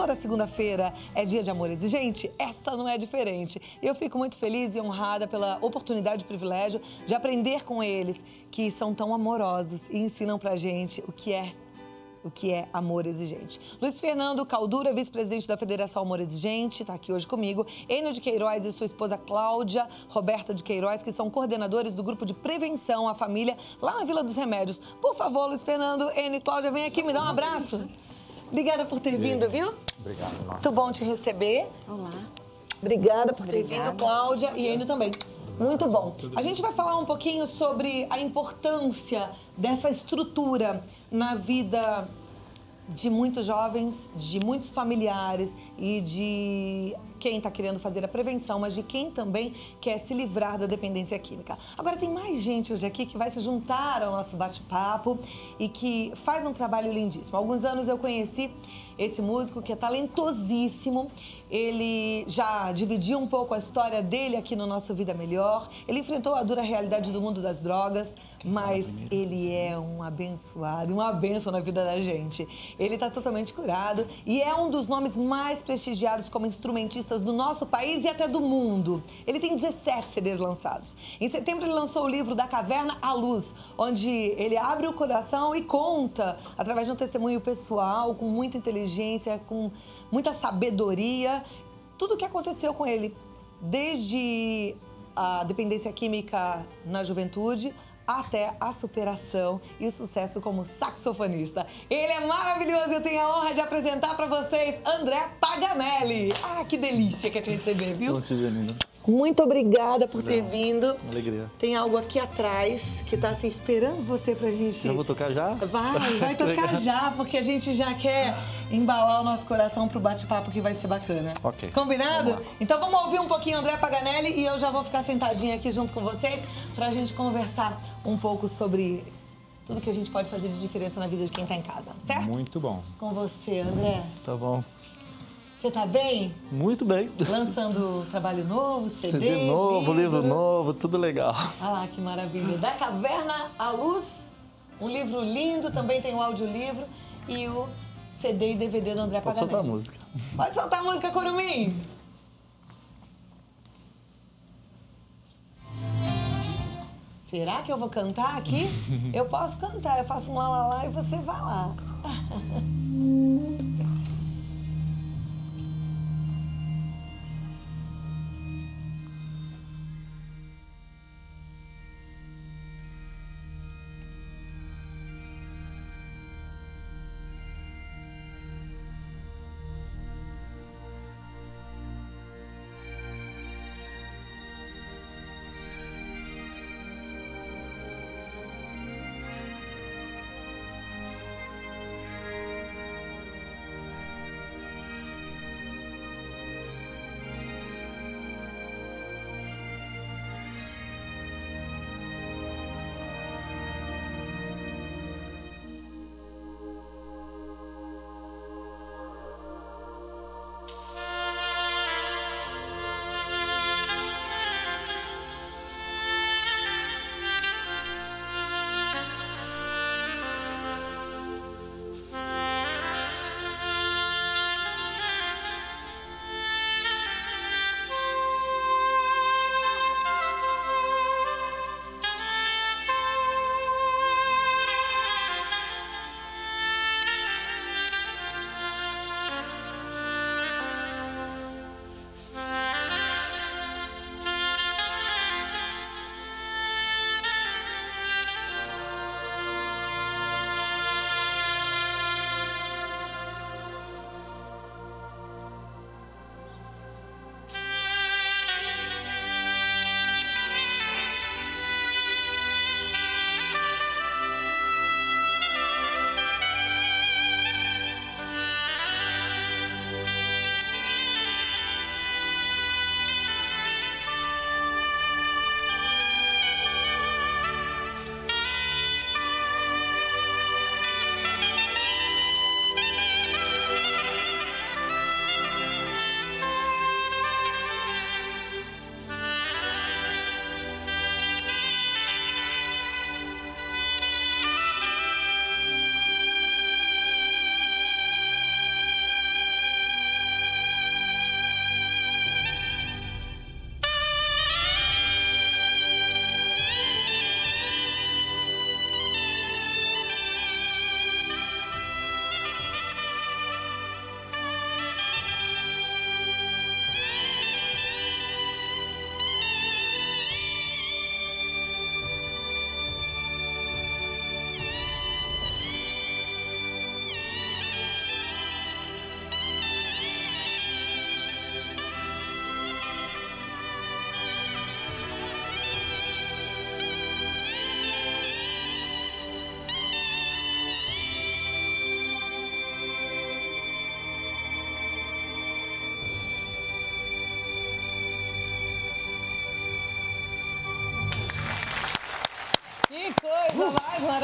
toda segunda-feira é dia de amor exigente, essa não é diferente. Eu fico muito feliz e honrada pela oportunidade e privilégio de aprender com eles, que são tão amorosos e ensinam pra gente o que é amor exigente. Luiz Fernando Caldura, vice-presidente da Federação Amor Exigente, está aqui hoje comigo. Enio de Queiroz e sua esposa Cláudia Roberta de Queiroz, que são coordenadores do grupo de prevenção à família lá na Vila dos Remédios. Por favor, Luiz Fernando, Enio e Cláudia, vem aqui me dar um abraço. Obrigada por ter vindo, viu? Obrigado, Marcos. Muito bom te receber. Olá. Obrigada por ter vindo, Cláudia e Enio também. Muito bom. A gente vai falar um pouquinho sobre a importância dessa estrutura na vida de muitos jovens, de muitos familiares e de quem está querendo fazer a prevenção, mas de quem também quer se livrar da dependência química. Agora, tem mais gente hoje aqui que vai se juntar ao nosso bate-papo e que faz um trabalho lindíssimo. Há alguns anos eu conheci esse músico que é talentosíssimo. Ele já dividiu um pouco a história dele aqui no nosso Vida Melhor. Ele enfrentou a dura realidade do mundo das drogas, mas ele é um abençoado, uma bênção na vida da gente. Ele está totalmente curado e é um dos nomes mais prestigiados como instrumentistas do nosso país e até do mundo. Ele tem 17 CDs lançados. Em setembro ele lançou o livro Da Caverna à Luz, onde ele abre o coração e conta, através de um testemunho pessoal, com muita inteligência, com muita sabedoria, tudo o que aconteceu com ele, desde a dependência química na juventude até a superação e o sucesso como saxofonista. Ele é maravilhoso e eu tenho a honra de apresentar para vocês André Paganelli. Ah, que delícia que é te receber, viu? Bom te ver, Nina. Muito obrigada por ter vindo. Alegria. Tem algo aqui atrás que tá assim esperando você pra gente... Eu vou tocar já? Vai tocar já, porque a gente já quer embalar o nosso coração pro bate-papo que vai ser bacana. Ok. Combinado? Então vamos ouvir um pouquinho André Paganelli e eu já vou ficar sentadinha aqui junto com vocês pra gente conversar um pouco sobre tudo que a gente pode fazer de diferença na vida de quem tá em casa, certo? Muito bom. Com você, André. Tá bom. Você tá bem? Muito bem. Lançando trabalho novo, CD novo, livro novo, tudo legal. Ah lá, que maravilha. Da Caverna à Luz, um livro lindo, também tem o audiolivro e o CD e DVD do André Paganelli. Pode soltar a música. Pode soltar a música, Curumim. Será que eu vou cantar aqui? Eu posso cantar, eu faço um lá, lá, lá e você vai lá.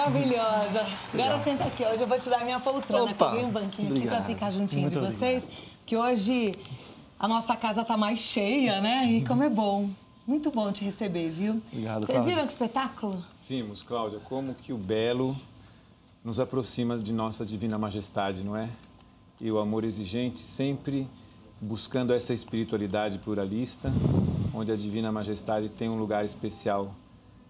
maravilhosa. Agora senta aqui, hoje eu vou te dar a minha poltrona. Opa, Peguei um banquinho aqui obrigado. pra ficar juntinho Muito de vocês. Que hoje a nossa casa tá mais cheia, né? E como é bom. Muito bom te receber, viu? Obrigado, Vocês Cláudia. viram que espetáculo? Vimos, Cláudia, como que o belo nos aproxima de nossa divina majestade, não é? E o amor exigente sempre buscando essa espiritualidade pluralista, onde a divina majestade tem um lugar especial,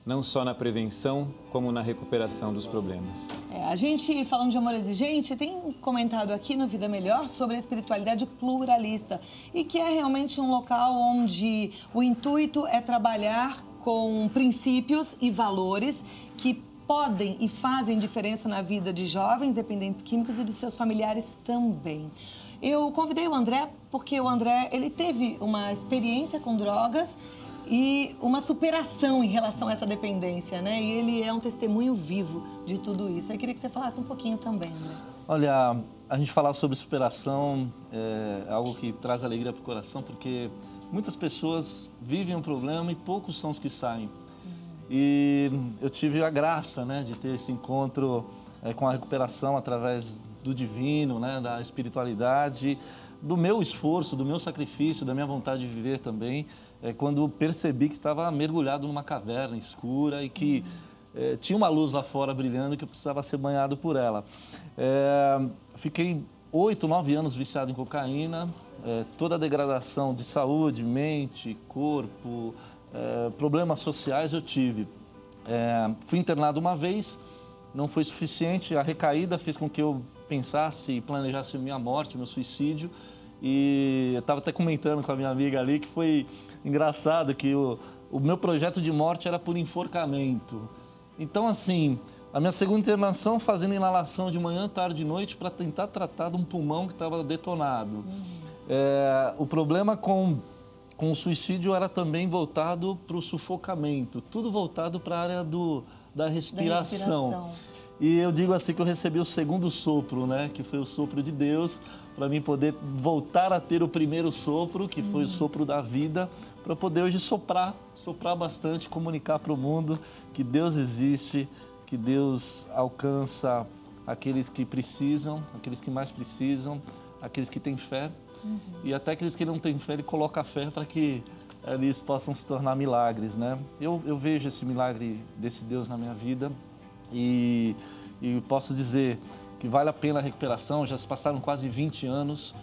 não só na prevenção, como na recuperação dos problemas. A gente, falando de amor exigente, tem comentado aqui no Vida Melhor sobre a espiritualidade pluralista e que é realmente um local onde o intuito é trabalhar com princípios e valores que podem e fazem diferença na vida de jovens dependentes químicos e de seus familiares também. Eu convidei o André porque o André ele teve uma experiência com drogas e uma superação em relação a essa dependência, né? E ele é um testemunho vivo de tudo isso. Eu queria que você falasse um pouquinho também, André. Olha, a gente falar sobre superação é algo que traz alegria para o coração, porque muitas pessoas vivem um problema e poucos são os que saem. E eu tive a graça, né, de ter esse encontro com a recuperação através do divino, né, da espiritualidade, do meu esforço, do meu sacrifício, da minha vontade de viver também, quando percebi que estava mergulhado numa caverna escura e que tinha uma luz lá fora brilhando que eu precisava ser banhado por ela. Fiquei 8, 9 anos viciado em cocaína, toda a degradação de saúde, mente, corpo, problemas sociais eu tive. Fui internado uma vez, não foi suficiente, a recaída fez com que eu pensasse e planejasse minha morte, meu suicídio. E eu estava até comentando com a minha amiga ali que foi engraçado que o meu projeto de morte era por enforcamento. Então, assim, a minha segunda internação fazendo inalação de manhã, tarde e noite para tentar tratar de um pulmão que estava detonado. O problema com o suicídio era também voltado para o sufocamento, tudo voltado para a área da respiração. E eu digo assim que eu recebi o segundo sopro, né? Que foi o sopro de Deus, para mim poder voltar a ter o primeiro sopro, que foi o sopro da vida, para poder hoje soprar bastante, comunicar para o mundo que Deus existe, que Deus alcança aqueles que precisam, aqueles que mais precisam, aqueles que têm fé. E até aqueles que não têm fé, Ele coloca a fé para que eles possam se tornar milagres, né? Eu vejo esse milagre desse Deus na minha vida e posso dizer que vale a pena a recuperação. Já se passaram quase 20 anos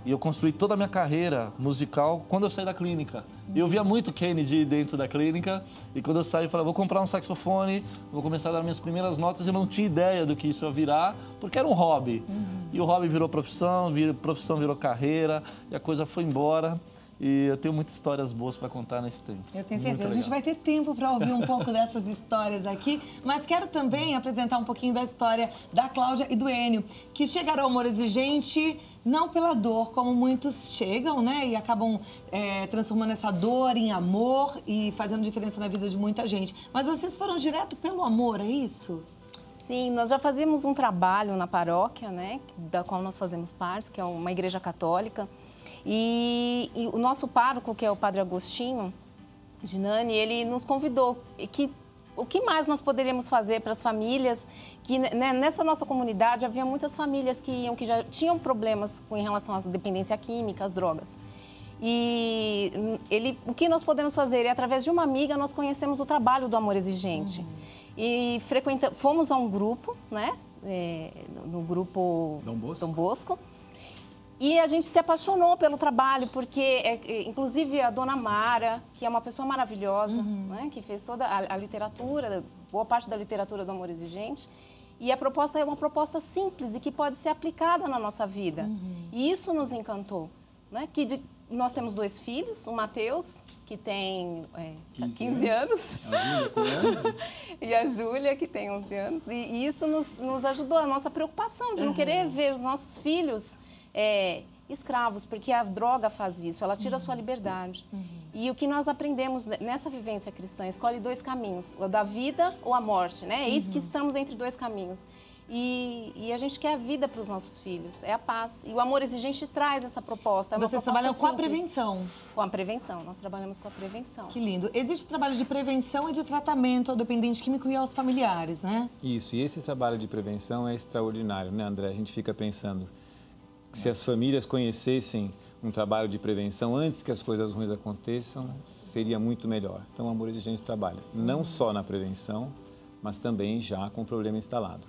e eu construí toda a minha carreira musical quando eu saí da clínica. Eu via muito Kennedy dentro da clínica e quando eu saí eu falei, vou comprar um saxofone, vou começar a dar minhas primeiras notas. Eu não tinha ideia do que isso ia virar, porque era um hobby. E o hobby virou profissão virou carreira e a coisa foi embora. E eu tenho muitas histórias boas para contar nesse tempo. Eu tenho certeza. A gente vai ter tempo para ouvir um pouco dessas histórias aqui, mas quero também apresentar um pouquinho da história da Cláudia e do Enio, que chegaram ao amor exigente não pela dor, como muitos chegam, né? E acabam transformando essa dor em amor e fazendo diferença na vida de muita gente. Mas vocês foram direto pelo amor, é isso? Sim, nós já fazíamos um trabalho na paróquia, né? Da qual nós fazemos parte, que é uma igreja católica. E o nosso pároco, que é o Padre Agostinho Ginani, ele nos convidou que o que mais nós poderíamos fazer para as famílias, que nessa nossa comunidade havia muitas famílias que já tinham problemas em relação à dependência química, às drogas. E o que nós podemos fazer? E através de uma amiga nós conhecemos o trabalho do amor exigente. E fomos a um grupo, né? No grupo Dom Bosco. E a gente se apaixonou pelo trabalho, porque, inclusive, a dona Mara, que é uma pessoa maravilhosa, né, que fez toda a literatura, boa parte da literatura do amor exigente, e a proposta é uma proposta simples e que pode ser aplicada na nossa vida. E isso nos encantou. Né? Nós temos 2 filhos, o Matheus, que tem 15 anos, e a Júlia, que tem 11 anos. E isso nos ajudou, a nossa preocupação de não querer ver os nossos filhos escravos, porque a droga faz isso, ela tira a sua liberdade. E o que nós aprendemos nessa vivência cristã, escolhe 2 caminhos, o da vida ou a morte, né? Eis que estamos entre 2 caminhos. E a gente quer a vida para os nossos filhos, é a paz. E o Amor Exigente traz essa proposta. É uma Vocês proposta trabalham com a simples. prevenção. Com a prevenção, nós trabalhamos com a prevenção. Que lindo. Existe trabalho de prevenção e de tratamento ao dependente químico e aos familiares, né? Isso, e esse trabalho de prevenção é extraordinário, né, André? A gente fica pensando que se as famílias conhecessem um trabalho de prevenção antes que as coisas ruins aconteçam, seria muito melhor. Então, o Amor Exigente trabalha não só na prevenção, mas também já com o problema instalado.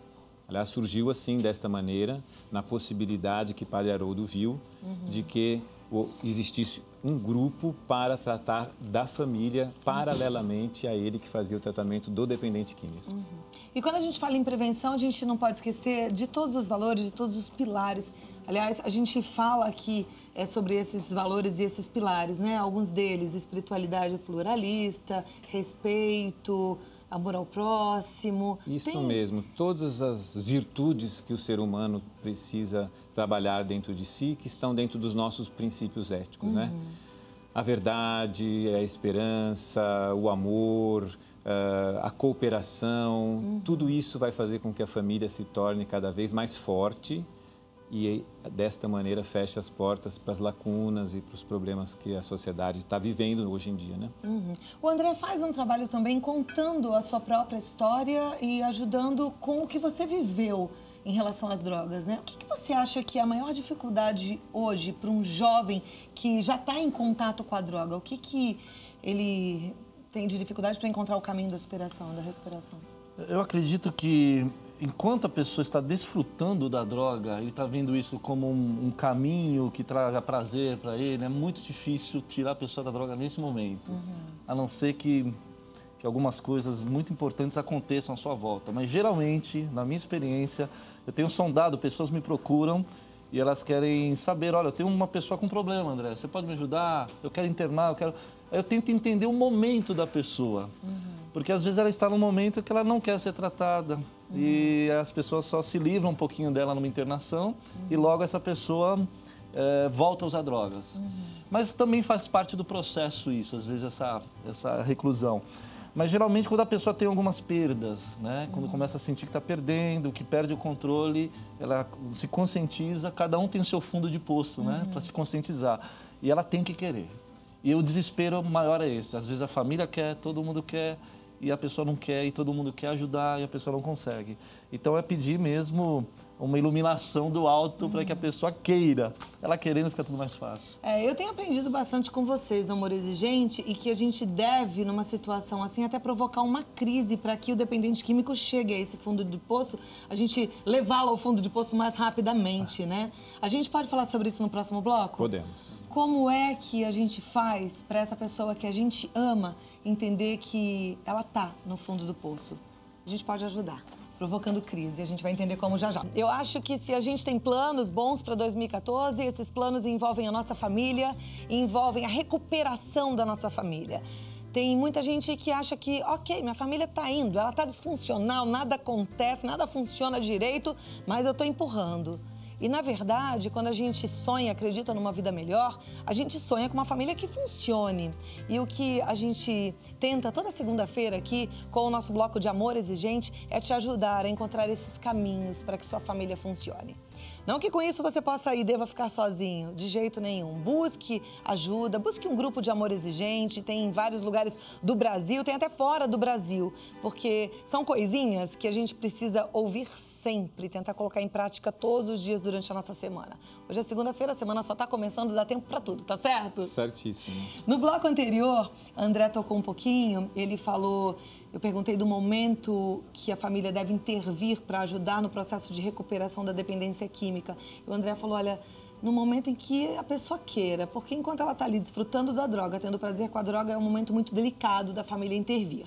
Aliás, surgiu assim, desta maneira, na possibilidade que Padre Haroldo viu de que existisse um grupo para tratar da família paralelamente a ele que fazia o tratamento do dependente químico. E quando a gente fala em prevenção, a gente não pode esquecer de todos os valores, de todos os pilares. Aliás, a gente fala aqui sobre esses valores e esses pilares, né? Alguns deles, espiritualidade pluralista, respeito, amor ao próximo. Isso mesmo, todas as virtudes que o ser humano precisa trabalhar dentro de si, que estão dentro dos nossos princípios éticos, né? A verdade, a esperança, o amor, a cooperação, tudo isso vai fazer com que a família se torne cada vez mais forte e desta maneira fecha as portas para as lacunas e para os problemas que a sociedade está vivendo hoje em dia, né? O André faz um trabalho também contando a sua própria história e ajudando com o que você viveu em relação às drogas, né? O que você acha que é a maior dificuldade hoje para um jovem que já está em contato com a droga? O que ele tem de dificuldade para encontrar o caminho da superação, da recuperação? Eu acredito que enquanto a pessoa está desfrutando da droga, ele está vendo isso como um caminho que traga prazer para ele, é muito difícil tirar a pessoa da droga nesse momento. A não ser que algumas coisas muito importantes aconteçam à sua volta. Mas geralmente, na minha experiência, eu tenho sondado, pessoas me procuram e elas querem saber, olha, eu tenho uma pessoa com problema, André, você pode me ajudar? Eu quero internar, eu tento entender o momento da pessoa. Porque às vezes ela está num momento que ela não quer ser tratada e as pessoas só se livram um pouquinho dela numa internação e logo essa pessoa volta a usar drogas. Mas também faz parte do processo isso, às vezes essa reclusão. Mas geralmente quando a pessoa tem algumas perdas, né? Quando começa a sentir que está perdendo, que perde o controle, ela se conscientiza, cada um tem seu fundo de poço, né? Para se conscientizar. E ela tem que querer. E o desespero maior é esse. Às vezes a família quer, todo mundo quer, e a pessoa não quer, e todo mundo quer ajudar, e a pessoa não consegue. Então é pedir mesmo uma iluminação do alto para que a pessoa queira. Ela querendo fica tudo mais fácil. Eu tenho aprendido bastante com vocês no Amor Exigente e que a gente deve, numa situação assim, até provocar uma crise para que o dependente químico chegue a esse fundo de poço, a gente levá-lo ao fundo de poço mais rapidamente, né? A gente pode falar sobre isso no próximo bloco? Podemos. Como é que a gente faz para essa pessoa que a gente ama entender que ela tá no fundo do poço? A gente pode ajudar, provocando crise. A gente vai entender como já já. Eu acho que se a gente tem planos bons para 2014, esses planos envolvem a nossa família, envolvem a recuperação da nossa família. Tem muita gente que acha que, ok, minha família tá indo, ela tá disfuncional, nada acontece, nada funciona direito, mas eu tô empurrando. E, na verdade, quando a gente sonha, acredita numa vida melhor, a gente sonha com uma família que funcione. E o que a gente tenta toda segunda-feira aqui, com o nosso bloco de Amor Exigente, é te ajudar a encontrar esses caminhos para que sua família funcione. Não que com isso você possa e deva ficar sozinho, de jeito nenhum. Busque ajuda, busque um grupo de Amor Exigente, tem em vários lugares do Brasil, tem até fora do Brasil, porque são coisinhas que a gente precisa ouvir sempre, tentar colocar em prática todos os dias durante a nossa semana. Hoje é segunda-feira, a semana só está começando, dá tempo para tudo, tá certo? Certíssimo. No bloco anterior, André tocou um pouquinho, ele falou, eu perguntei do momento que a família deve intervir para ajudar no processo de recuperação da dependência química. E o André falou, olha, no momento em que a pessoa queira, porque enquanto ela está ali desfrutando da droga, tendo prazer com a droga, é um momento muito delicado da família intervir.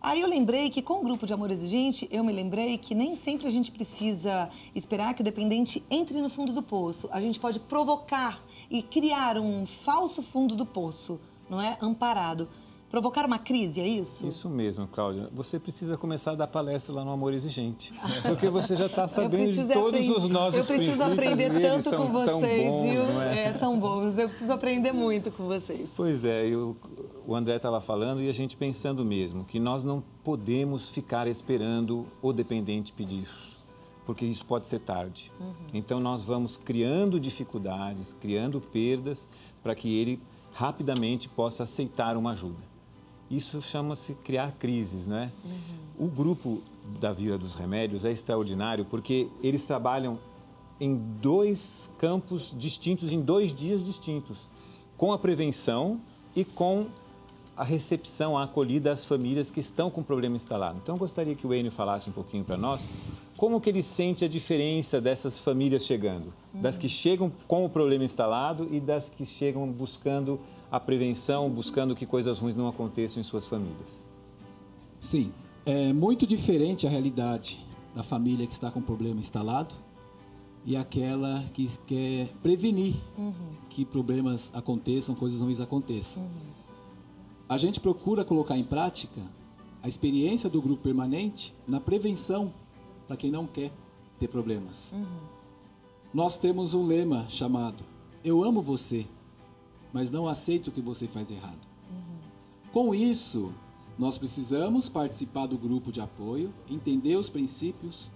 Aí eu lembrei que com o grupo de Amor Exigente, eu me lembrei que nem sempre a gente precisa esperar que o dependente entre no fundo do poço. A gente pode provocar e criar um falso fundo do poço, não é? Amparado. Provocar uma crise, é isso? Isso mesmo, Cláudia. Você precisa começar a dar palestra lá no Amor Exigente. Porque você já está sabendo de todos os nossos princípios. Eu preciso aprender tanto com vocês, bons, viu? não é? São bons. Eu preciso aprender muito com vocês. Pois é, o André estava falando e a gente pensando mesmo que nós não podemos ficar esperando o dependente pedir. porque isso pode ser tarde. Então, nós vamos criando dificuldades, criando perdas, para que ele rapidamente possa aceitar uma ajuda. Isso chama-se criar crises, né? O grupo da Vila dos Remédios é extraordinário porque eles trabalham em 2 campos distintos, em 2 dias distintos, com a prevenção e com a recepção, a acolhida às famílias que estão com problema instalado. Então, eu gostaria que o Enio falasse um pouquinho para nós como que ele sente a diferença dessas famílias chegando, das que chegam com o problema instalado e das que chegam buscando a prevenção, buscando que coisas ruins não aconteçam em suas famílias. Sim, é muito diferente a realidade da família que está com problema instalado e aquela que quer prevenir que problemas aconteçam, coisas ruins aconteçam. A gente procura colocar em prática a experiência do grupo permanente na prevenção para quem não quer ter problemas. Nós temos um lema chamado "Eu amo você, mas não aceito o que você faz errado". Com isso, nós precisamos participar do grupo de apoio, entender os princípios,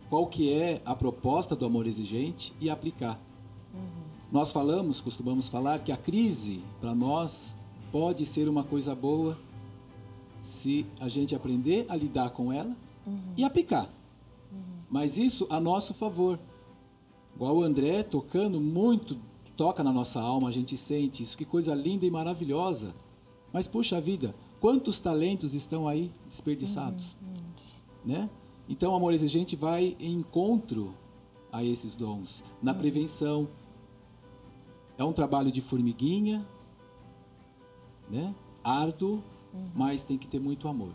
qual que é a proposta do amor exigente e aplicar. Nós costumamos falar que a crise, para nós, pode ser uma coisa boa se a gente aprender a lidar com ela e aplicar. Mas isso a nosso favor. Igual o André tocando muito, toca na nossa alma, a gente sente isso, que coisa linda e maravilhosa. Mas, puxa vida, quantos talentos estão aí desperdiçados? Né? Então, o amor exigente vai em encontro a esses dons, na prevenção. É um trabalho de formiguinha, né? Árduo, mas tem que ter muito amor.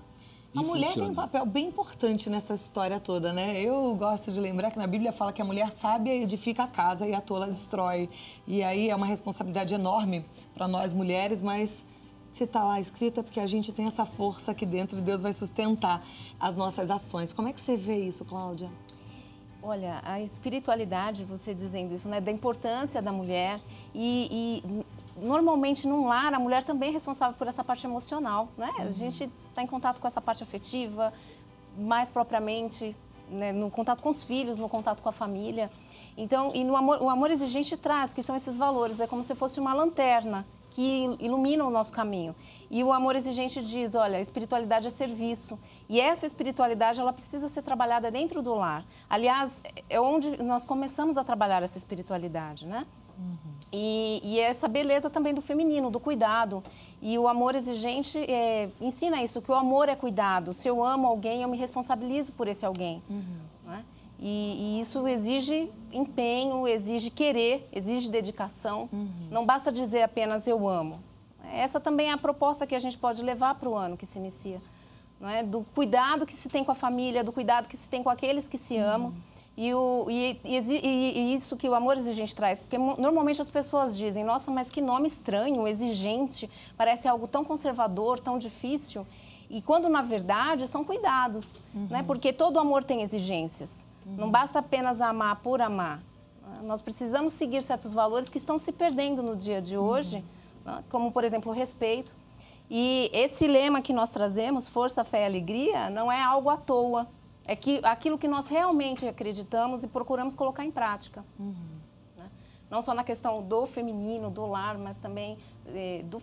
A mulher tem um papel bem importante nessa história toda, né? Eu gosto de lembrar que na Bíblia fala que a mulher sábia edifica a casa e a tola destrói. E aí é uma responsabilidade enorme para nós mulheres, mas se está lá escrito é porque a gente tem essa força aqui dentro e Deus vai sustentar as nossas ações. Como é que você vê isso, Cláudia? Olha, a espiritualidade, você dizendo isso, né, da importância da mulher e normalmente num lar a mulher também é responsável por essa parte emocional, né? A gente está em contato com essa parte afetiva, mais propriamente, né, no contato com os filhos, no contato com a família. Então, e no amor, o amor exigente traz, que são esses valores, é como se fosse uma lanterna que ilumina o nosso caminho. E o amor exigente diz, olha, a espiritualidade é serviço. E essa espiritualidade, ela precisa ser trabalhada dentro do lar. Aliás, é onde nós começamos a trabalhar essa espiritualidade, né? E essa beleza também do feminino, do cuidado. E o amor exigente ensina isso, que o amor é cuidado. Se eu amo alguém, eu me responsabilizo por esse alguém. Né? E isso exige empenho, exige querer, exige dedicação. Não basta dizer apenas eu amo. Essa também é a proposta que a gente pode levar para o ano que se inicia. Não é? Do cuidado que se tem com a família, do cuidado que se tem com aqueles que se amam. E isso que o amor exigente traz, porque normalmente as pessoas dizem, nossa, mas que nome estranho, exigente, parece algo tão conservador, tão difícil. E quando, na verdade, são cuidados, né? Porque todo amor tem exigências. Não basta apenas amar por amar. Nós precisamos seguir certos valores que estão se perdendo no dia de hoje, né? Como, por exemplo, o respeito. E esse lema que nós trazemos, força, fé e alegria, não é algo à toa. É aquilo que nós realmente acreditamos e procuramos colocar em prática. Né? Não só na questão do feminino, do lar, mas também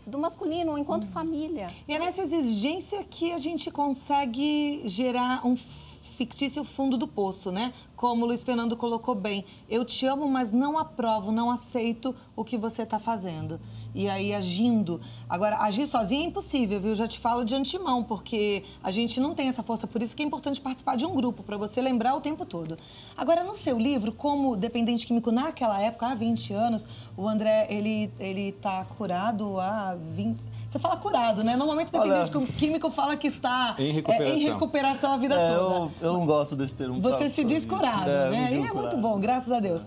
do masculino, enquanto família. E é nessa exigência que a gente consegue gerar um fictício fundo do poço, né? Como o Luiz Fernando colocou bem. Eu te amo, mas não aprovo, não aceito o que você está fazendo. E aí, agindo. Agora, agir sozinho é impossível, viu? Já te falo de antemão, porque a gente não tem essa força. Por isso que é importante participar de um grupo, para você lembrar o tempo todo. Agora, no seu livro, como dependente químico naquela época, há 20 anos, o André, ele tá curado há 20... Você fala curado, né? Normalmente o dependente químico fala que está em recuperação a vida toda. Eu não gosto desse termo. Você se diz curado, né? E é muito bom, graças a Deus.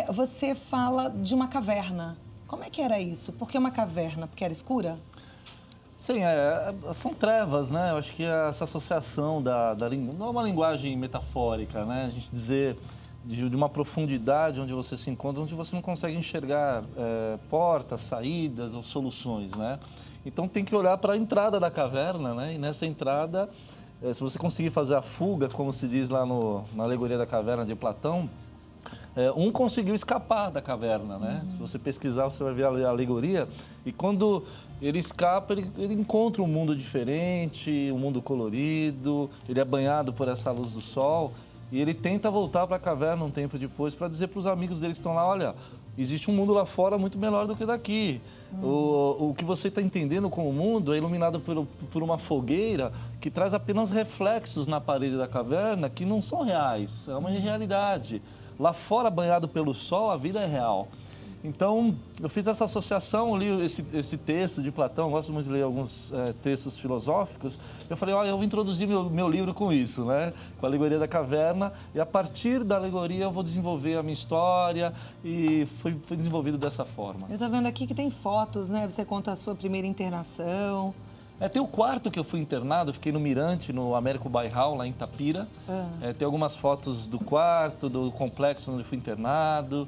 Você fala de uma caverna. Como é que era isso? Por que uma caverna? Porque era escura? Sim, são trevas, né? Eu acho que essa associação da língua, não é uma linguagem metafórica, né? A gente dizer de uma profundidade onde você se encontra, onde você não consegue enxergar portas, saídas ou soluções, né? Então tem que olhar para a entrada da caverna, né? E nessa entrada se você conseguir fazer a fuga, como se diz lá na alegoria da caverna de Platão, um conseguiu escapar da caverna, né? Se você pesquisar, você vai ver a alegoria. E quando ele escapa, ele encontra um mundo diferente, um mundo colorido, ele é banhado por essa luz do sol. E ele tenta voltar para a caverna um tempo depois para dizer para os amigos dele que estão lá, olha, existe um mundo lá fora muito melhor do que daqui. O que você está entendendo como mundo é iluminado por uma fogueira que traz apenas reflexos na parede da caverna que não são reais, é uma irrealidade. Lá fora, banhado pelo sol, a vida é real. Então, eu fiz essa associação, li esse texto de Platão, eu gosto muito de ler alguns textos filosóficos. Eu falei, olha, eu vou introduzir meu livro com isso, né? Com a alegoria da caverna, e a partir da alegoria eu vou desenvolver a minha história, e foi desenvolvido dessa forma. Eu estou vendo aqui que tem fotos, né? Você conta a sua primeira internação. Tem o quarto que eu fui internado, eu fiquei no Mirante, no Américo Bairral, lá em Itapira. Tem algumas fotos do quarto, do complexo onde eu fui internado,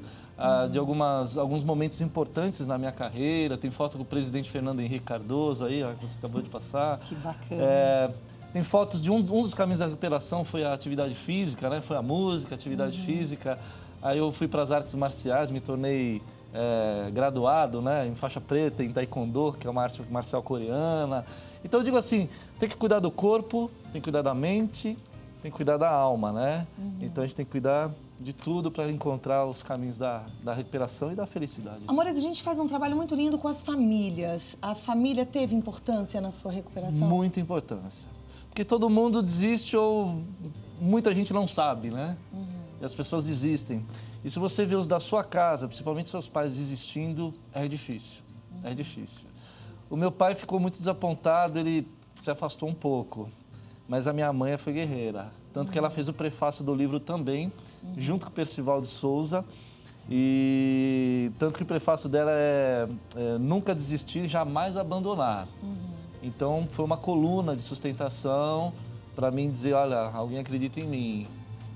de alguns momentos importantes na minha carreira. Tem foto com o presidente Fernando Henrique Cardoso aí, ó, que você acabou de passar. Que bacana. Tem fotos de um dos caminhos da recuperação, foi a atividade física, né? Foi a música, a atividade física. Aí eu fui para as artes marciais, me tornei graduado, né, em faixa preta, em Taekwondo, que é uma arte marcial coreana. Então eu digo assim, tem que cuidar do corpo, tem que cuidar da mente, tem que cuidar da alma, né? Então a gente tem que cuidar de tudo para encontrar os caminhos da recuperação e da felicidade. Amores, a gente faz um trabalho muito lindo com as famílias. A família teve importância na sua recuperação? Muita importância. Porque todo mundo desiste ou muita gente não sabe, né? E as pessoas desistem. E se você vê os da sua casa, principalmente seus pais desistindo, é difícil. É difícil. O meu pai ficou muito desapontado, ele se afastou um pouco. Mas a minha mãe foi guerreira. Tanto que ela fez o prefácio do livro também, junto com o Percival de Souza. E tanto que o prefácio dela é nunca desistir, jamais abandonar. Então foi uma coluna de sustentação para mim dizer, olha, alguém acredita em mim.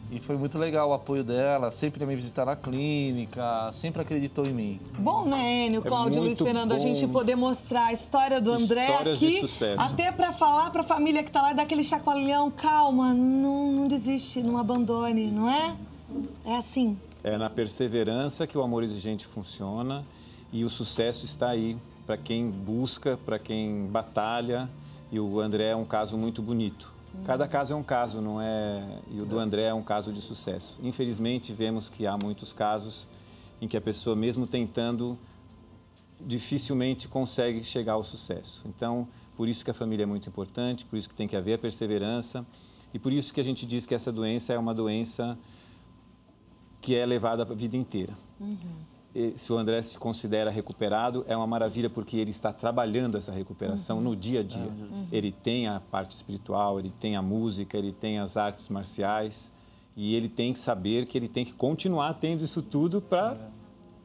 E foi muito legal o apoio dela, sempre ia me visitar na clínica, sempre acreditou em mim. Bom, né, Enio, Cláudio, Luiz Fernando, a gente poder mostrar a história do André Histórias aqui. de sucesso. Até para falar para a família que está lá, dar aquele chacoalhão, calma, não desiste, não abandone, não é? É assim. É na perseverança que o amor exigente funciona e o sucesso está aí para quem busca, para quem batalha. E o André é um caso muito bonito. Cada caso é um caso, não é? E o do André é um caso de sucesso. Infelizmente, vemos que há muitos casos em que a pessoa, mesmo tentando, dificilmente consegue chegar ao sucesso. Então, por isso que a família é muito importante, por isso que tem que haver a perseverança e por isso que a gente diz que essa doença é uma doença que é levada a vida inteira. Se o André se considera recuperado, é uma maravilha porque ele está trabalhando essa recuperação no dia a dia. Ele tem a parte espiritual, ele tem a música, ele tem as artes marciais e ele tem que saber que ele tem que continuar tendo isso tudo para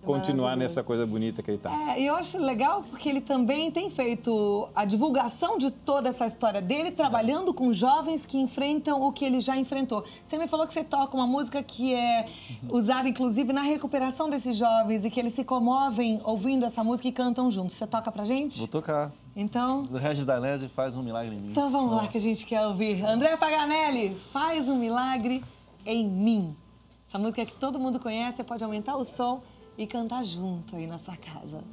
continuar nessa coisa bonita que ele está. E eu acho legal porque ele também tem feito a divulgação de toda essa história dele, trabalhando com jovens que enfrentam o que ele já enfrentou. Você me falou que você toca uma música que é usada, inclusive, na recuperação desses jovens e que eles se comovem ouvindo essa música e cantam juntos. Você toca pra gente? Vou tocar. Então... O Regis Danese faz um milagre em mim. Então vamos lá que a gente quer ouvir. André Paganelli, faz um milagre em mim. Essa música que todo mundo conhece, você pode aumentar o som e cantar junto aí na sua casa.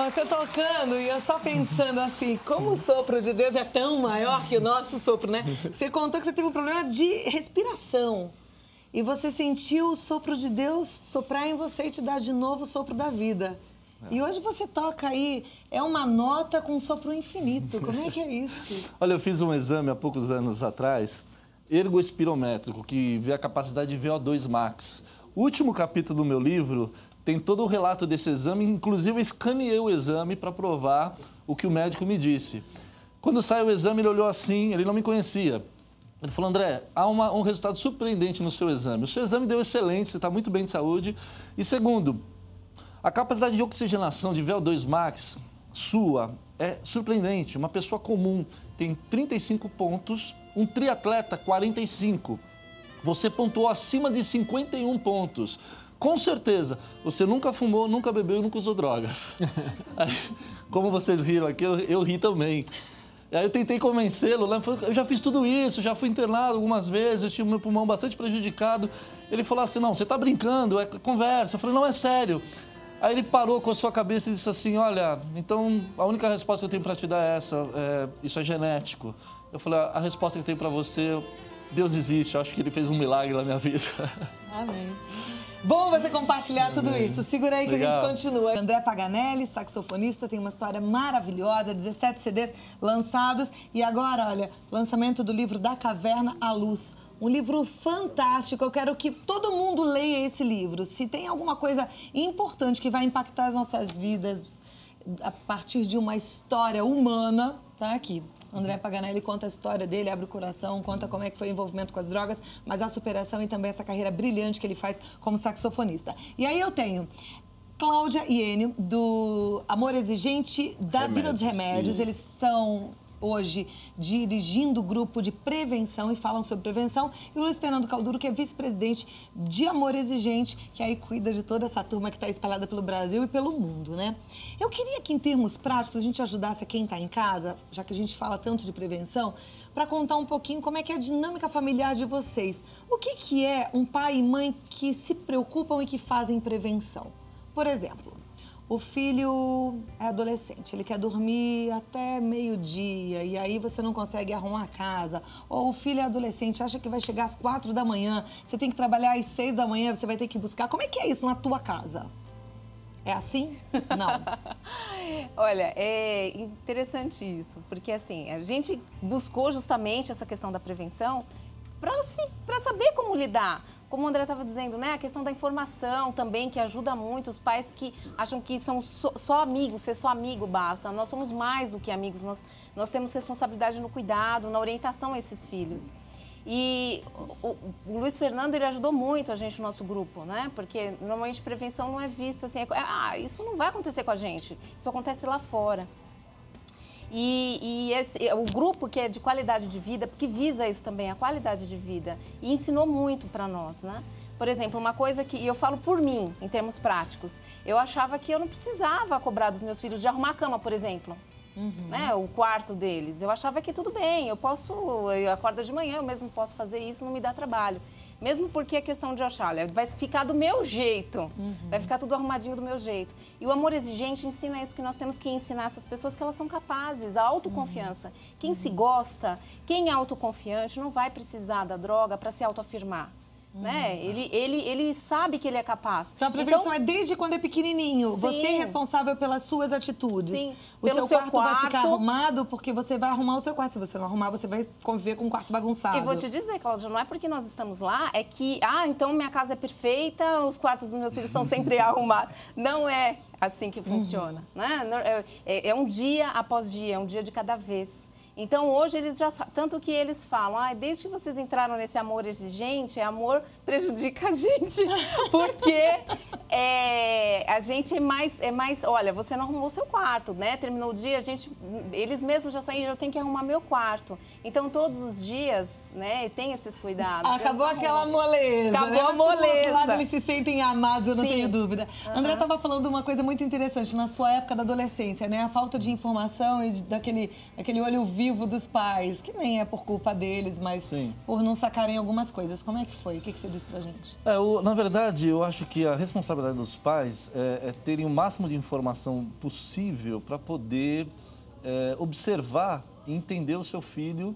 Você tocando e eu só pensando assim, como o sopro de Deus é tão maior que o nosso sopro, né? Você contou que você teve um problema de respiração. E você sentiu o sopro de Deus soprar em você e te dar de novo o sopro da vida. E hoje você toca aí, é uma nota com um sopro infinito. Como é que é isso? Olha, eu fiz um exame há poucos anos atrás, ergoespirométrico, que vê a capacidade de VO2 max. O último capítulo do meu livro tem todo o relato desse exame, inclusive eu escaneei o exame para provar o que o médico me disse. Quando saiu o exame, ele olhou assim, ele não me conhecia. Ele falou, André, há um resultado surpreendente no seu exame. O seu exame deu excelente, você está muito bem de saúde. E segundo, a capacidade de oxigenação de VO2 max sua é surpreendente. Uma pessoa comum tem 35 pontos, um triatleta 45. Você pontuou acima de 51 pontos. Com certeza, você nunca fumou, nunca bebeu e nunca usou drogas. Como vocês riram aqui, eu ri também. Aí eu tentei convencê-lo, né? Eu já fiz tudo isso, já fui internado algumas vezes, eu tive meu pulmão bastante prejudicado. Ele falou assim, não, você está brincando, é conversa. Eu falei, não, é sério. Aí ele parou com a sua cabeça e disse assim, olha, então a única resposta que eu tenho para te dar é essa, isso é genético. Eu falei, a resposta que eu tenho para você, Deus existe, eu acho que ele fez um milagre na minha vida. Amém. Bom você compartilhar tudo isso. Segura aí que Legal. A gente continua. André Paganelli, saxofonista, tem uma história maravilhosa, 17 CDs lançados. E agora, olha, lançamento do livro Da Caverna à Luz. Um livro fantástico, eu quero que todo mundo leia esse livro. Se tem alguma coisa importante que vai impactar as nossas vidas a partir de uma história humana, tá aqui. André Paganelli conta a história dele, abre o coração, conta como é que foi o envolvimento com as drogas, mas a superação e também essa carreira brilhante que ele faz como saxofonista. E aí eu tenho Cláudia e Enio, do Amor Exigente da Vila dos Remédios. Isso. Eles estão hoje dirigindo o grupo de prevenção e falam sobre prevenção. E o Luiz Fernando Calduro, que é vice-presidente de Amor Exigente, que aí cuida de toda essa turma que está espalhada pelo Brasil e pelo mundo, né? Eu queria que, em termos práticos, a gente ajudasse a quem está em casa, já que a gente fala tanto de prevenção, para contar um pouquinho como é que é a dinâmica familiar de vocês. O que é um pai e mãe que se preocupam e que fazem prevenção? Por exemplo, o filho é adolescente, ele quer dormir até meio-dia e aí você não consegue arrumar a casa. Ou o filho é adolescente, acha que vai chegar às 4 da manhã, você tem que trabalhar às 6 da manhã, você vai ter que buscar. Como é que é isso na tua casa? É assim? Não. Olha, é interessante isso, porque assim, a gente buscou justamente essa questão da prevenção para saber como lidar. Como o André estava dizendo, né? A questão da informação também, que ajuda muito. Os pais que acham que são só amigos, ser só amigo basta. Nós somos mais do que amigos, nós temos responsabilidade no cuidado, na orientação a esses filhos. E o Luiz Fernando, ele ajudou muito a gente no nosso grupo, né? Porque normalmente prevenção não é vista assim, isso não vai acontecer com a gente, isso acontece lá fora. O grupo que é de qualidade de vida, porque visa isso também, a qualidade de vida, e ensinou muito para nós, né? Por exemplo, uma coisa que eu falo por mim, em termos práticos, eu achava que eu não precisava cobrar dos meus filhos de arrumar a cama, por exemplo, né? O quarto deles. Eu achava que tudo bem, eu acordo de manhã, eu mesmo posso fazer isso, não me dá trabalho. Mesmo porque a questão de achar, olha, vai ficar do meu jeito, vai ficar tudo arrumadinho do meu jeito. E o Amor Exigente ensina isso, que nós temos que ensinar essas pessoas que elas são capazes, a autoconfiança. Quem se gosta, quem é autoconfiante, não vai precisar da droga para se autoafirmar. Né? Ele sabe que ele é capaz. Então a prevenção é desde quando é pequenininho. Sim. Você é responsável pelas suas atitudes. Sim. O seu quarto vai ficar arrumado porque você vai arrumar o seu quarto. Se você não arrumar, você vai conviver com um quarto bagunçado. E vou te dizer, Cláudia, não é porque nós estamos lá, é que, então minha casa é perfeita, os quartos dos meus filhos estão sempre arrumados. Não é assim que funciona. Né? É um dia após dia, é um dia de cada vez. Então, hoje, eles já tanto que eles falam, desde que vocês entraram nesse amor exigente, amor prejudica a gente, porque a gente é mais, olha, você não arrumou o seu quarto, né? Terminou o dia, eles mesmos já saíram, eu tenho que arrumar meu quarto. Então, todos os dias, né, tem esses cuidados. Acabou aquela moleza. Acabou, né? a moleza. Do outro lado, eles se sentem amados, eu não Sim. tenho dúvida. André estava falando uma coisa muito interessante na sua época da adolescência, né? A falta de informação e daquele olho vivo vivo dos pais, que nem é por culpa deles, mas Sim. por não sacarem algumas coisas. Como é que foi? O que você disse pra gente? Na verdade, eu acho que a responsabilidade dos pais é terem o máximo de informação possível para poder observar e entender o seu filho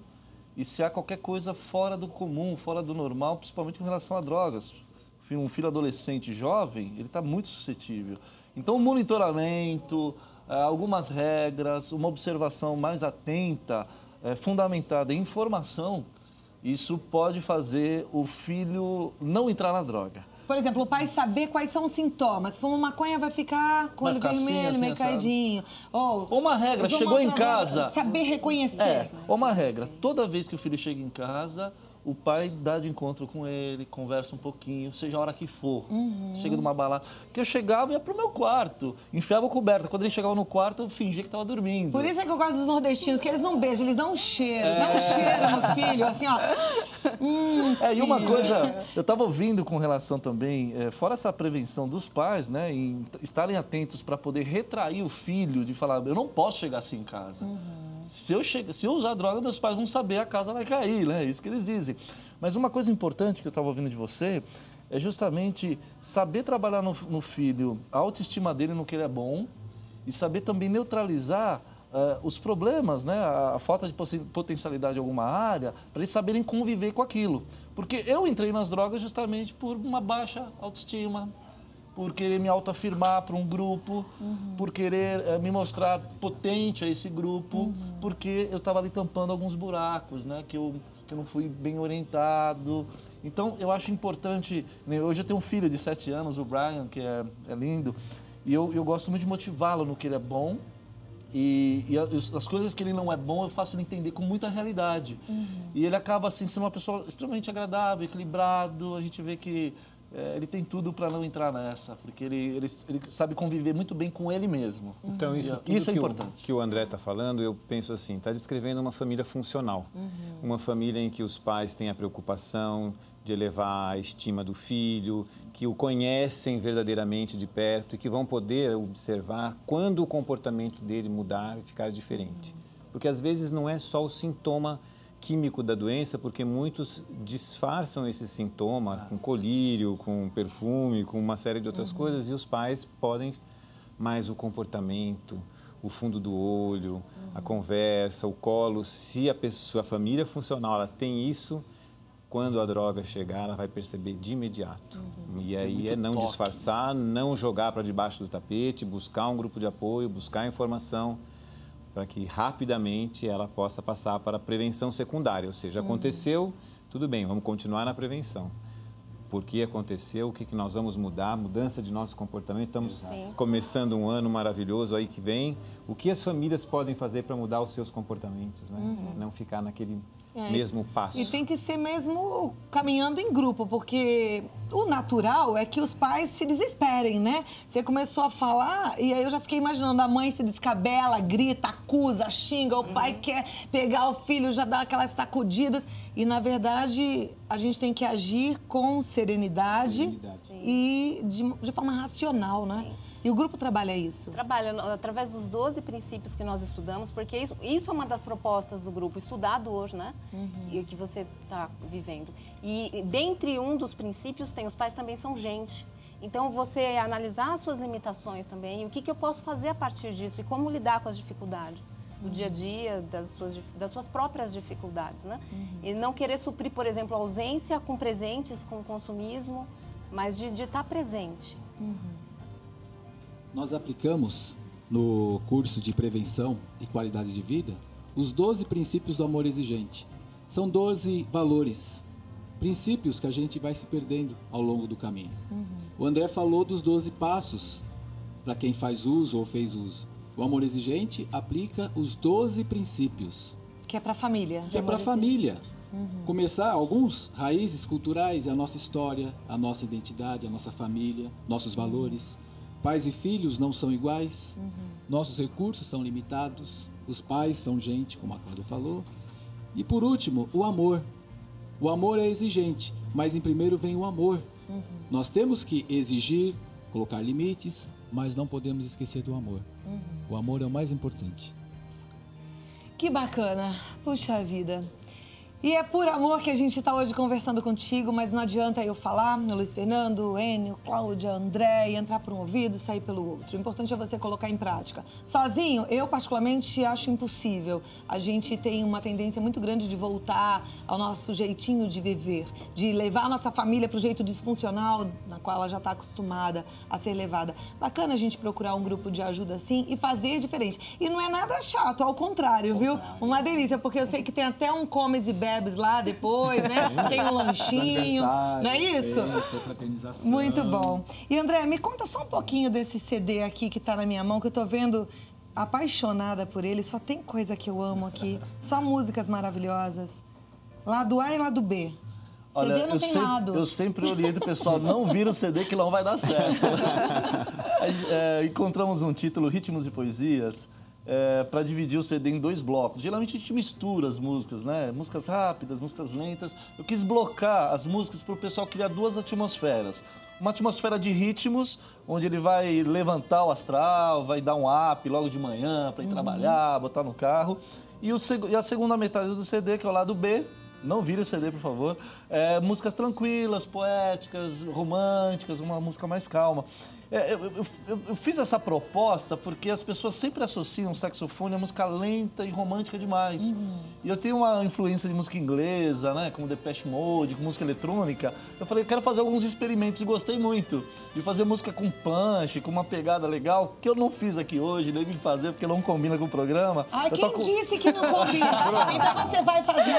e se há qualquer coisa fora do comum, fora do normal, principalmente em relação a drogas. Um filho adolescente jovem, ele está muito suscetível. Então, o monitoramento, algumas regras, uma observação mais atenta, fundamentada em informação, isso pode fazer o filho não entrar na droga. Por exemplo, o pai saber quais são os sintomas. Se fuma maconha, vai ficar com o olho vermelho, assim, meio caidinho. Ou uma regra, chegou em casa... Saber reconhecer. Uma regra, toda vez que o filho chega em casa, o pai dá de encontro com ele, conversa um pouquinho, seja a hora que for. Chega numa balada. Porque eu chegava e ia pro meu quarto, enfiava a coberta. Quando ele chegava no quarto, eu fingia que estava dormindo. Por isso é que eu gosto dos nordestinos, que eles não beijam, eles dão um cheiro. Dão um cheiro no filho, assim, ó. E uma coisa, eu estava ouvindo com relação também, fora essa prevenção dos pais, né, em estarem atentos para poder retrair o filho, de falar, eu não posso chegar assim em casa. Se eu usar droga, meus pais vão saber, a casa vai cair, né? É isso que eles dizem. Mas uma coisa importante que eu estava ouvindo de você é justamente saber trabalhar no filho a autoestima dele no que ele é bom e saber também neutralizar os problemas, né? A falta de potencialidade em alguma área, para eles saberem conviver com aquilo. Porque eu entrei nas drogas justamente por uma baixa autoestima, por querer me autoafirmar para um grupo, por querer me mostrar potente a esse grupo, porque eu estava ali tampando alguns buracos, né, que eu não fui bem orientado. Então, eu acho importante... Hoje eu tenho um filho de 7 anos, o Brian, que é lindo, e eu gosto muito de motivá-lo no que ele é bom, e as coisas que ele não é bom, eu faço ele entender com muita realidade. E ele acaba assim, sendo uma pessoa extremamente agradável, equilibrado, a gente vê que... ele tem tudo para não entrar nessa, porque ele sabe conviver muito bem com ele mesmo. Então, isso é importante. Que o André está falando, eu penso assim, está descrevendo uma família funcional. Uma família em que os pais têm a preocupação de elevar a estima do filho, que o conhecem verdadeiramente de perto e que vão poder observar quando o comportamento dele mudar e ficar diferente. Porque às vezes não é só o sintoma químico da doença, porque muitos disfarçam esse sintoma com colírio, com perfume, com uma série de outras coisas, e os pais podem, mas o comportamento, o fundo do olho, a conversa, o colo, se a família funcional ela tem isso, quando a droga chegar, ela vai perceber de imediato. E aí não disfarçar, não jogar para debaixo do tapete, buscar um grupo de apoio, buscar informação, para que rapidamente ela possa passar para a prevenção secundária. Ou seja, aconteceu, tudo bem, vamos continuar na prevenção. Por que aconteceu, o que nós vamos mudar, mudança de nosso comportamento. Estamos começando um ano maravilhoso aí que vem. O que as famílias podem fazer para mudar os seus comportamentos, né? Não ficar naquele mesmo passo. E tem que ser mesmo caminhando em grupo, porque o natural é que os pais se desesperem, né? Você começou a falar e aí eu já fiquei imaginando a mãe se descabela, grita, acusa, xinga, o pai quer pegar o filho, já dá aquelas sacudidas. E, na verdade, a gente tem que agir com serenidade. E de forma racional, né? Sim. E o grupo trabalha isso? Trabalha através dos 12 princípios que nós estudamos, porque isso é uma das propostas do grupo, estudado hoje, né? E o que você está vivendo. E dentre um dos princípios tem, os pais também são gente. Então, você analisar as suas limitações também, e o que eu posso fazer a partir disso, e como lidar com as dificuldades do dia a dia, das suas próprias dificuldades, né? E não querer suprir, por exemplo, a ausência com presentes, com consumismo, mas de estar presente. Nós aplicamos no curso de prevenção e qualidade de vida os 12 princípios do amor exigente. São 12 valores, princípios que a gente vai se perdendo ao longo do caminho. O André falou dos 12 passos para quem faz uso ou fez uso. O amor exigente aplica os 12 princípios. Que é para a família. Que é para a família. Começar alguns raízes culturais, a nossa história, a nossa identidade, a nossa família, nossos valores. Pais e filhos não são iguais, nossos recursos são limitados, os pais são gente, como a Cláudia falou. E por último, o amor. O amor é exigente, mas em primeiro vem o amor. Nós temos que exigir, colocar limites, mas não podemos esquecer do amor. O amor é o mais importante. Que bacana. Puxa vida. E é por amor que a gente está hoje conversando contigo, mas não adianta eu falar, Luiz Fernando, Enio, Cláudia, André, e entrar por um ouvido e sair pelo outro. O importante é você colocar em prática. Sozinho, eu particularmente acho impossível. A gente tem uma tendência muito grande de voltar ao nosso jeitinho de viver, de levar a nossa família para o jeito disfuncional na qual ela já está acostumada a ser levada. Bacana a gente procurar um grupo de ajuda assim e fazer diferente. E não é nada chato, ao contrário, viu? Uma delícia, porque eu sei que tem até um comes e bebes lá depois, né? Tem um lanchinho, não é isso? Muito bom. E André, me conta só um pouquinho desse CD aqui que tá na minha mão, que eu tô vendo, apaixonada por ele. Só tem coisa que eu amo aqui, só músicas maravilhosas. Lado A e lado B. Olha, CD não tem lado. Eu sempre oriento o pessoal, não vira o CD que não vai dar certo. Encontramos um título, Ritmos e Poesias, para dividir o CD em 2 blocos. Geralmente a gente mistura as músicas, né? Músicas rápidas, músicas lentas. Eu quis blocar as músicas para o pessoal criar 2 atmosferas. Uma atmosfera de ritmos, onde ele vai levantar o astral, vai dar um up logo de manhã para ir trabalhar, botar no carro. E a segunda metade do CD, que é o lado B, não vire o CD, por favor, músicas tranquilas, poéticas, românticas, uma música mais calma. Eu fiz essa proposta porque as pessoas sempre associam o saxofone a música lenta e romântica demais. E eu tenho uma influência de música inglesa, né, como Depeche Mode, com música eletrônica. Eu falei, eu quero fazer alguns experimentos e gostei muito de fazer música com punch, com uma pegada legal, que eu não fiz aqui hoje, nem vim fazer porque não combina com o programa. Ai, quem disse que não combina? Então você vai fazer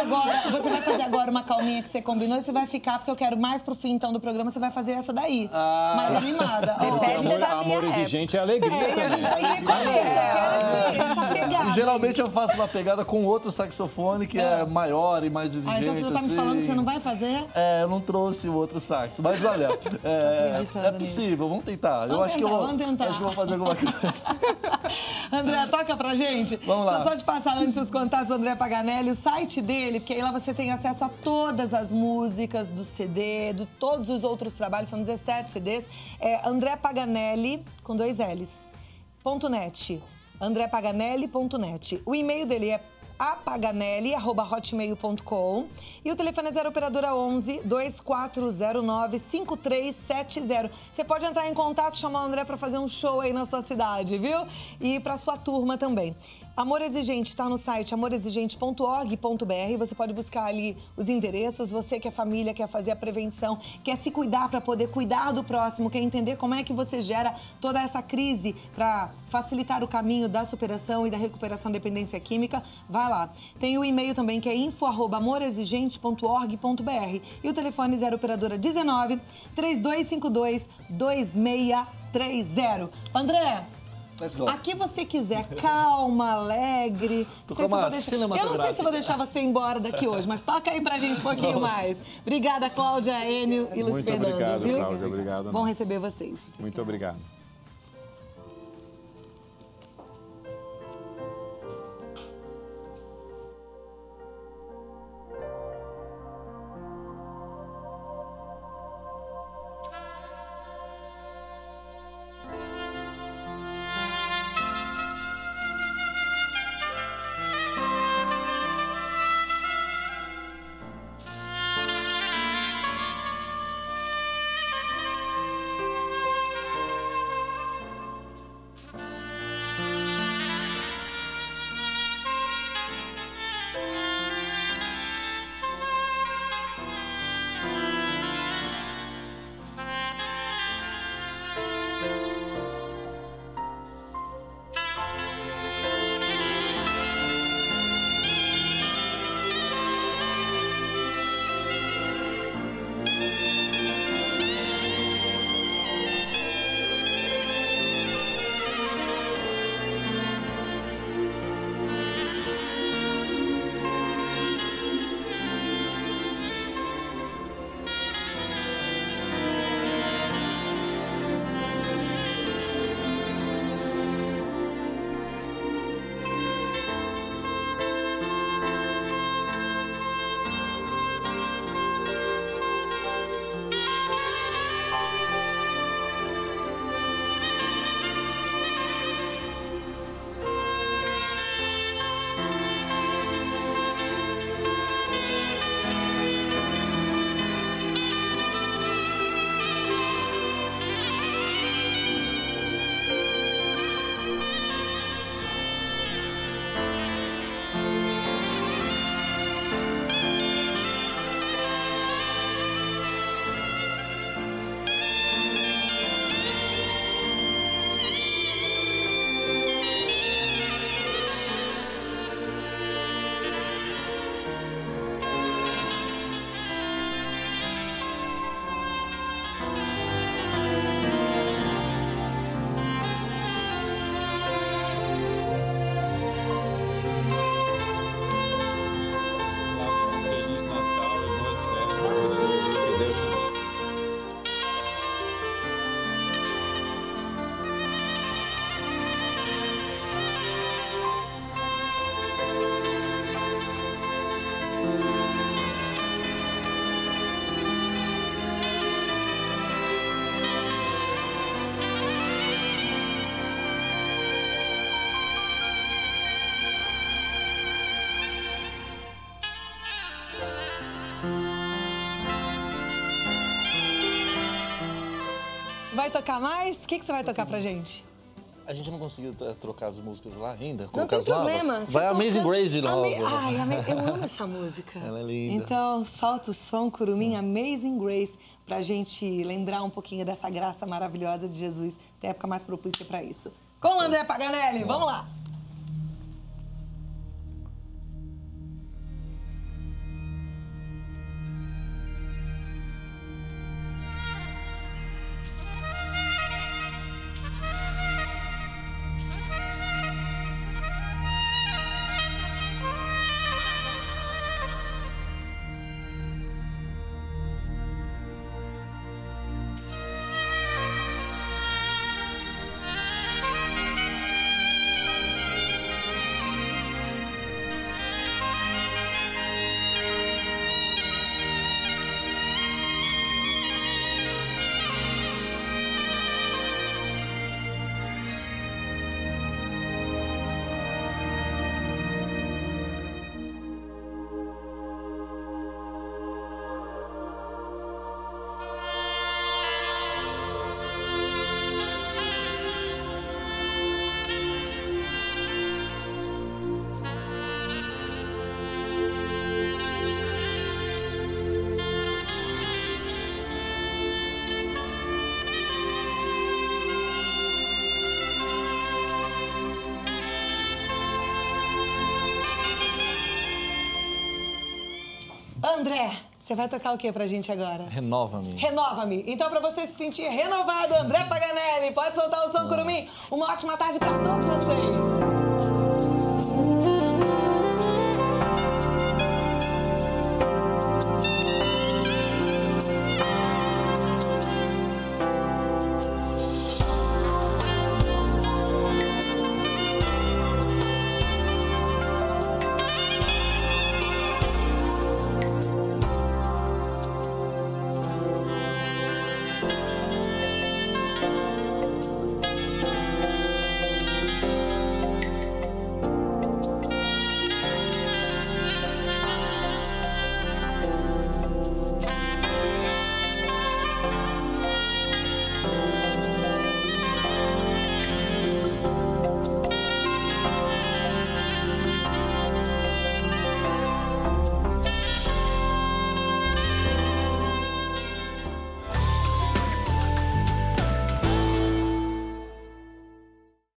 agora uma calminha que você combinou e você vai ficar, porque eu quero mais pro fim então do programa, você vai fazer essa daí, mais animada. Amor exigente é alegria também. A gente tem que comer, eu quero essa pegada. E geralmente eu faço uma pegada com outro saxofone que é maior e mais exigente. Então você já tá me falando que você não vai fazer? Eu não trouxe o outro saxo, mas olha, é possível, vamos tentar. Vamos tentar. Acho que vou fazer alguma coisa. André, toca pra gente. Vamos lá. Deixa eu só te passar antes os contatos do André Paganelli, o site dele, porque aí lá você tem acesso a todas as músicas do CD, de todos os outros trabalhos, são 17 CDs. André Paganelli, com 2 L's, .net, andrepaganelli.net. O e-mail dele é apaganelli@hotmail.com e o telefone é 0 operadora 11 2409 5370. Você pode entrar em contato, chamar o André para fazer um show aí na sua cidade, viu? E para sua turma também. Amor Exigente está no site amorexigente.org.br. Você pode buscar ali os endereços. Você que é família, quer fazer a prevenção, quer se cuidar para poder cuidar do próximo, quer entender como é que você gera toda essa crise para facilitar o caminho da superação e da recuperação da dependência química, vai lá. Tem o e-mail também que é info@amorexigente.org.br e o telefone 0 operadora 19 3252 2630. André, Let's go. aqui você quiser, calma, alegre. Eu não sei se vou deixar você embora daqui hoje, mas toca aí pra gente um pouquinho mais. Obrigada, Cláudia, Enio e Luiz Fernando. Muito obrigado, viu? Cláudia. Obrigado. Bom receber vocês. Muito obrigado. vai tocar mais? O que você vai tocar pra gente? A gente não conseguiu trocar as músicas lá ainda? Não tem problema. Vai Amazing Grace de novo. Ai, eu amo essa música. Ela é linda. Então, solta o som, Curumim, Amazing Grace, pra gente lembrar um pouquinho dessa graça maravilhosa de Jesus. Tem época mais propícia pra isso. Com o André Paganelli, vamos lá. André, você vai tocar o que pra gente agora? Renova-me. Renova-me. Então, pra você se sentir renovado, André Paganelli, pode soltar o som, Curumim. Uma ótima tarde pra todos vocês.